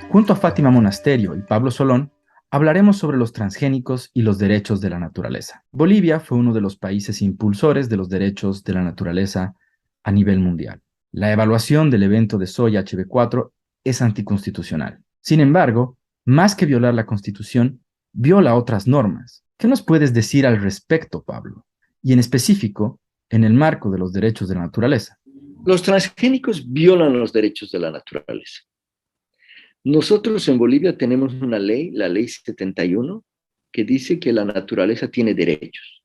Junto a Fátima Monasterio y Pablo Solón, hablaremos sobre los transgénicos y los derechos de la naturaleza. Bolivia fue uno de los países impulsores de los derechos de la naturaleza a nivel mundial. La evaluación del evento de soya HB4 es anticonstitucional. Sin embargo, más que violar la Constitución, viola otras normas. ¿Qué nos puedes decir al respecto, Pablo? Y en específico, en el marco de los derechos de la naturaleza. Los transgénicos violan los derechos de la naturaleza. Nosotros en Bolivia tenemos una ley, la ley 71, que dice que la naturaleza tiene derechos,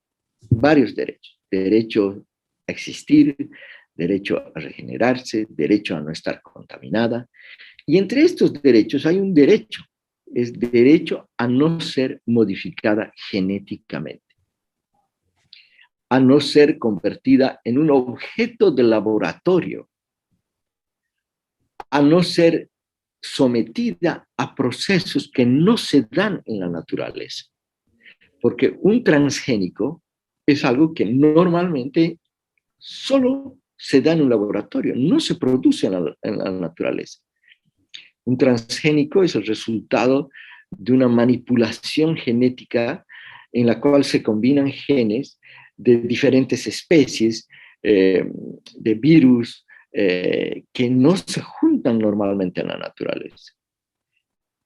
varios derechos. Derecho a existir, derecho a regenerarse, derecho a no estar contaminada. Y entre estos derechos hay un derecho, es derecho a no ser modificada genéticamente, a no ser convertida en un objeto de laboratorio, a no ser sometida a procesos que no se dan en la naturaleza. Porque un transgénico es algo que normalmente solo se da en un laboratorio, no se produce en la naturaleza. Un transgénico es el resultado de una manipulación genética en la cual se combinan genes de diferentes especies, de virus, que no se juntan normalmente en la naturaleza.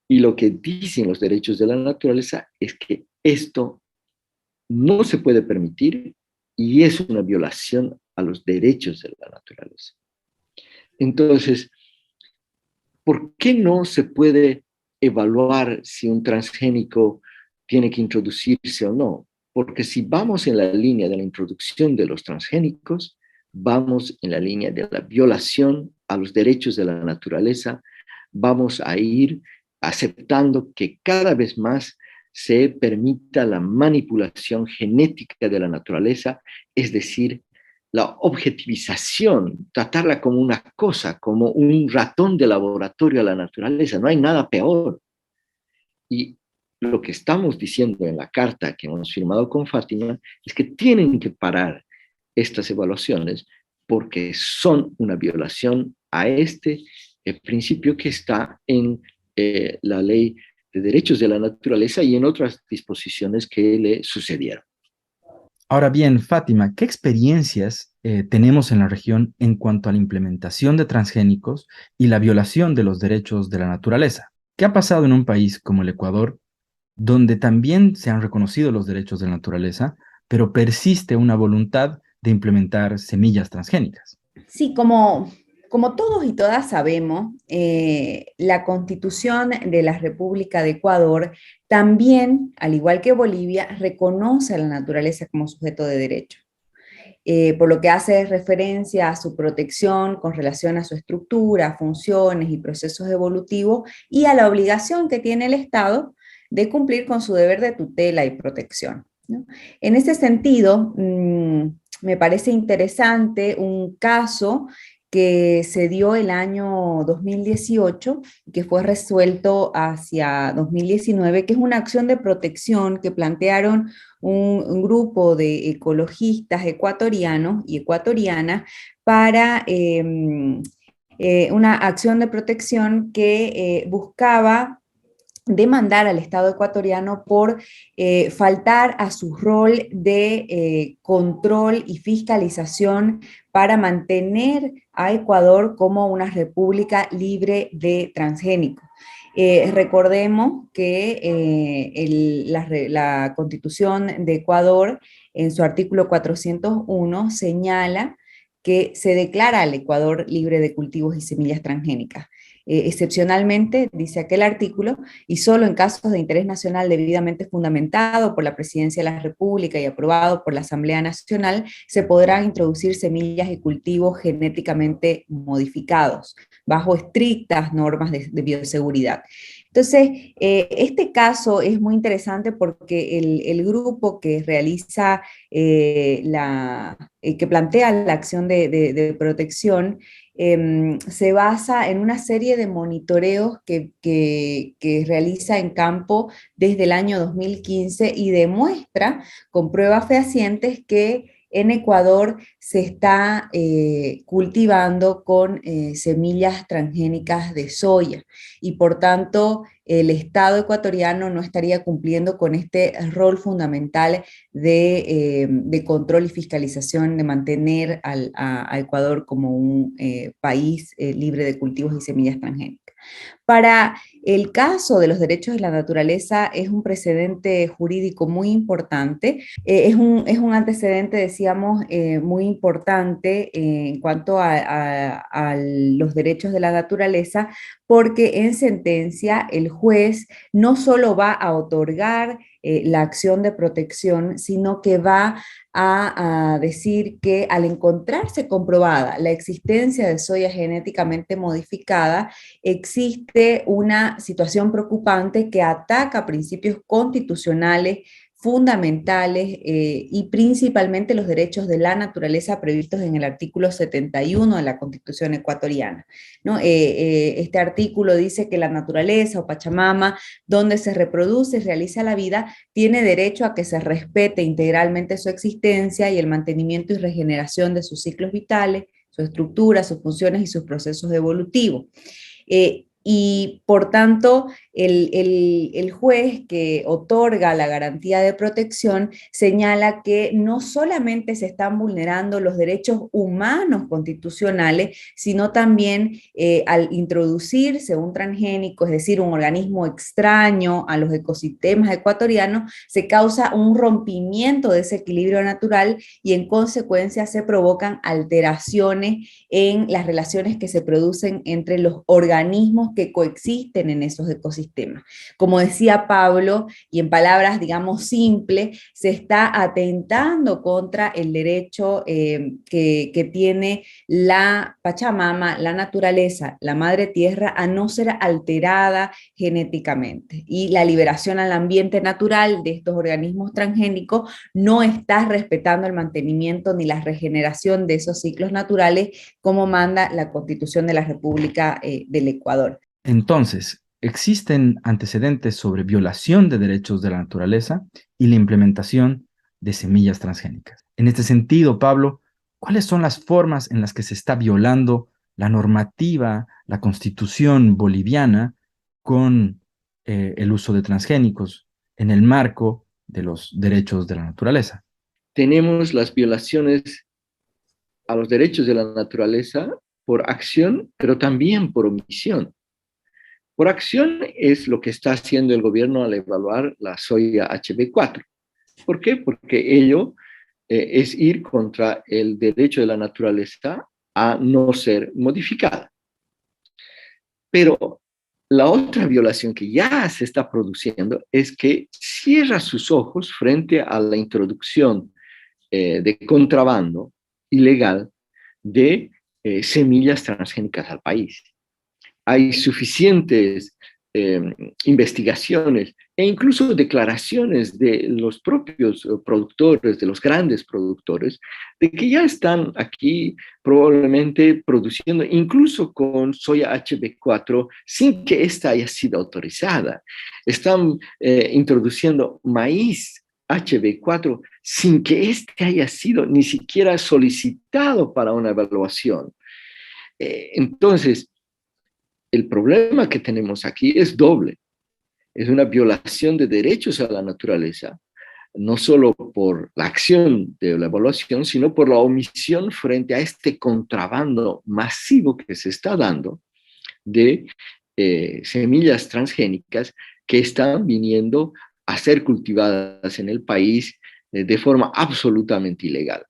Y lo que dicen los derechos de la naturaleza es que esto no se puede permitir y es una violación a los derechos de la naturaleza. Entonces, ¿por qué no se puede evaluar si un transgénico tiene que introducirse o no? Porque si vamos en la línea de la introducción de los transgénicos, vamos en la línea de la violación a los derechos de la naturaleza, vamos a ir aceptando que cada vez más se permita la manipulación genética de la naturaleza, es decir, la objetivización, tratarla como una cosa, como un ratón de laboratorio a la naturaleza. No hay nada peor. Y lo que estamos diciendo en la carta que hemos firmado con Fátima es que tienen que parar estas evaluaciones porque son una violación a este principio que está en la ley de derechos de la naturaleza y en otras disposiciones que le sucedieron. Ahora bien, Fátima, ¿qué experiencias tenemos en la región en cuanto a la implementación de transgénicos y la violación de los derechos de la naturaleza? ¿Qué ha pasado en un país como el Ecuador, donde también se han reconocido los derechos de la naturaleza, pero persiste una voluntad de implementar semillas transgénicas? Sí, como todos y todas sabemos, la Constitución de la República de Ecuador también, al igual que Bolivia, reconoce a la naturaleza como sujeto de derecho. Por lo que hace referencia a su protección con relación a su estructura, funciones y procesos evolutivos y a la obligación que tiene el Estado de cumplir con su deber de tutela y protección, ¿no? En ese sentido, me parece interesante un caso que se dio el año 2018, que fue resuelto hacia 2019, que es una acción de protección que plantearon un grupo de ecologistas ecuatorianos y ecuatorianas para una acción de protección que buscaba demandar al Estado ecuatoriano por faltar a su rol de control y fiscalización para mantener a Ecuador como una república libre de transgénicos. Recordemos que la Constitución de Ecuador, en su artículo 401, señala que se declara al Ecuador libre de cultivos y semillas transgénicas. Excepcionalmente, dice aquel artículo, y solo en casos de interés nacional debidamente fundamentado por la Presidencia de la República y aprobado por la Asamblea Nacional, se podrán introducir semillas y cultivos genéticamente modificados, bajo estrictas normas de bioseguridad. Entonces, este caso es muy interesante porque el grupo que realiza, que plantea la acción de protección, se basa en una serie de monitoreos que realiza en campo desde el año 2015 y demuestra con pruebas fehacientes que en Ecuador se está cultivando con semillas transgénicas de soya y por tanto el Estado ecuatoriano no estaría cumpliendo con este rol fundamental de control y fiscalización, de mantener a Ecuador como un país libre de cultivos y semillas transgénicas. Para el caso de los derechos de la naturaleza es un precedente jurídico muy importante, es un antecedente, decíamos, muy importante en cuanto a los derechos de la naturaleza, porque en sentencia el juez no solo va a otorgar la acción de protección, sino que va a decir que al encontrarse comprobada la existencia de soya genéticamente modificada, existe una situación preocupante que ataca principios constitucionales fundamentales y principalmente los derechos de la naturaleza previstos en el artículo 71 de la Constitución ecuatoriana, ¿no? Este artículo dice que la naturaleza o Pachamama, donde se reproduce y realiza la vida, tiene derecho a que se respete integralmente su existencia y el mantenimiento y regeneración de sus ciclos vitales, su estructura, sus funciones y sus procesos evolutivos. Y por tanto, el juez que otorga la garantía de protección señala que no solamente se están vulnerando los derechos humanos constitucionales, sino también al introducirse un transgénico, es decir, un organismo extraño a los ecosistemas ecuatorianos, se causa un rompimiento de ese equilibrio natural y en consecuencia se provocan alteraciones en las relaciones que se producen entre los organismos que coexisten en esos ecosistemas. Como decía Pablo, y en palabras, digamos, simples, se está atentando contra el derecho que tiene la Pachamama, la naturaleza, la madre tierra, a no ser alterada genéticamente. Y la liberación al ambiente natural de estos organismos transgénicos no está respetando el mantenimiento ni la regeneración de esos ciclos naturales como manda la Constitución de la República del Ecuador. Entonces, existen antecedentes sobre violación de derechos de la naturaleza y la implementación de semillas transgénicas. En este sentido, Pablo, ¿cuáles son las formas en las que se está violando la normativa, la constitución boliviana con el uso de transgénicos en el marco de los derechos de la naturaleza? Tenemos las violaciones a los derechos de la naturaleza por acción, pero también por omisión. Por acción es lo que está haciendo el gobierno al evaluar la soya HB4. ¿Por qué? Porque ello es ir contra el derecho de la naturaleza a no ser modificada. Pero la otra violación que ya se está produciendo es que cierra sus ojos frente a la introducción de contrabando ilegal de semillas transgénicas al país. Hay suficientes investigaciones e incluso declaraciones de los propios productores, de los grandes productores, de que ya están aquí probablemente produciendo incluso con soya HB4 sin que ésta haya sido autorizada. Están introduciendo maíz HB4 sin que éste haya sido ni siquiera solicitado para una evaluación. Entonces, el problema que tenemos aquí es doble. Es una violación de derechos a la naturaleza, no solo por la acción de la evaluación, sino por la omisión frente a este contrabando masivo que se está dando de semillas transgénicas que están viniendo a ser cultivadas en el país de forma absolutamente ilegal.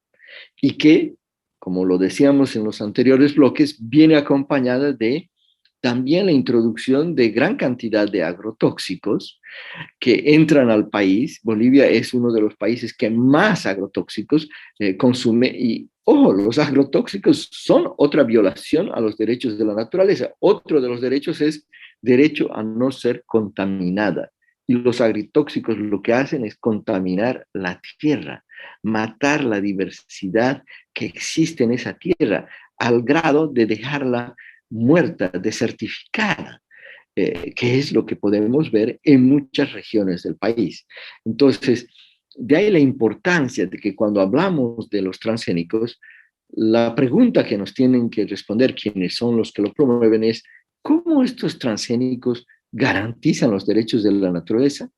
Y que, como lo decíamos en los anteriores bloques, viene acompañada de también la introducción de gran cantidad de agrotóxicos que entran al país. Bolivia es uno de los países que más agrotóxicos consume y, ojo, los agrotóxicos son otra violación a los derechos de la naturaleza. Otro de los derechos es derecho a no ser contaminada. Y los agrotóxicos lo que hacen es contaminar la tierra, matar la diversidad que existe en esa tierra, al grado de dejarla muerta, desertificada, que es lo que podemos ver en muchas regiones del país. Entonces, de ahí la importancia de que cuando hablamos de los transgénicos, la pregunta que nos tienen que responder quienes son los que lo promueven es, ¿cómo estos transgénicos garantizan los derechos de la naturaleza?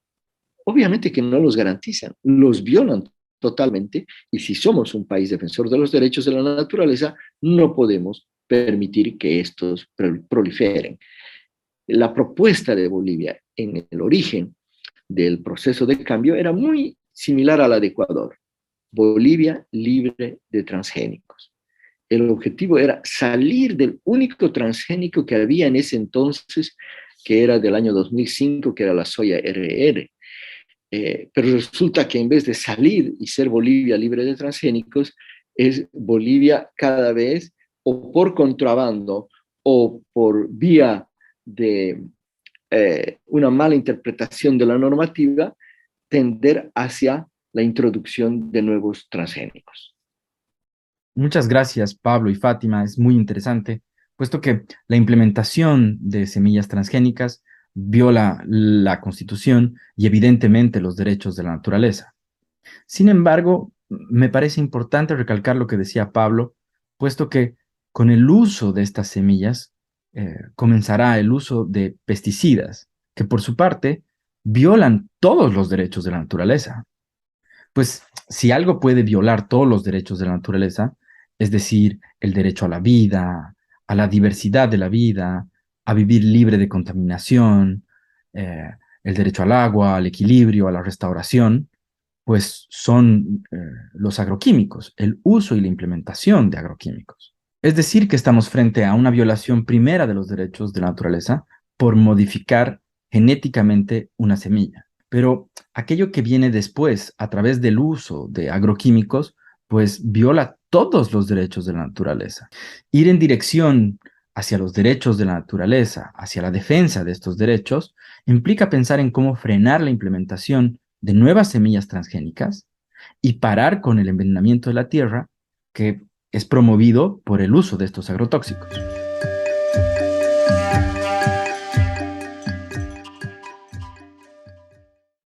Obviamente que no los garantizan, los violan totalmente, y si somos un país defensor de los derechos de la naturaleza, no podemos permitir que estos proliferen. La propuesta de Bolivia en el origen del proceso de cambio era muy similar a la de Ecuador. Bolivia libre de transgénicos. El objetivo era salir del único transgénico que había en ese entonces, que era del año 2005, que era la soya RR. Pero resulta que en vez de salir y ser Bolivia libre de transgénicos, es Bolivia cada vez, o por contrabando, o por vía de una mala interpretación de la normativa, tender hacia la introducción de nuevos transgénicos. Muchas gracias, Pablo y Fátima. Es muy interesante, puesto que la implementación de semillas transgénicas viola la Constitución y evidentemente los derechos de la naturaleza. Sin embargo, me parece importante recalcar lo que decía Pablo, puesto que con el uso de estas semillas comenzará el uso de pesticidas, que por su parte violan todos los derechos de la naturaleza. Pues si algo puede violar todos los derechos de la naturaleza, es decir, el derecho a la vida, a la diversidad de la vida, a vivir libre de contaminación, el derecho al agua, al equilibrio, a la restauración, pues son los agroquímicos, el uso y la implementación de agroquímicos. Es decir, que estamos frente a una violación primera de los derechos de la naturaleza por modificar genéticamente una semilla. Pero aquello que viene después, a través del uso de agroquímicos, pues viola todos los derechos de la naturaleza. Ir en dirección hacia los derechos de la naturaleza, hacia la defensa de estos derechos, implica pensar en cómo frenar la implementación de nuevas semillas transgénicas y parar con el envenenamiento de la tierra que es promovido por el uso de estos agrotóxicos.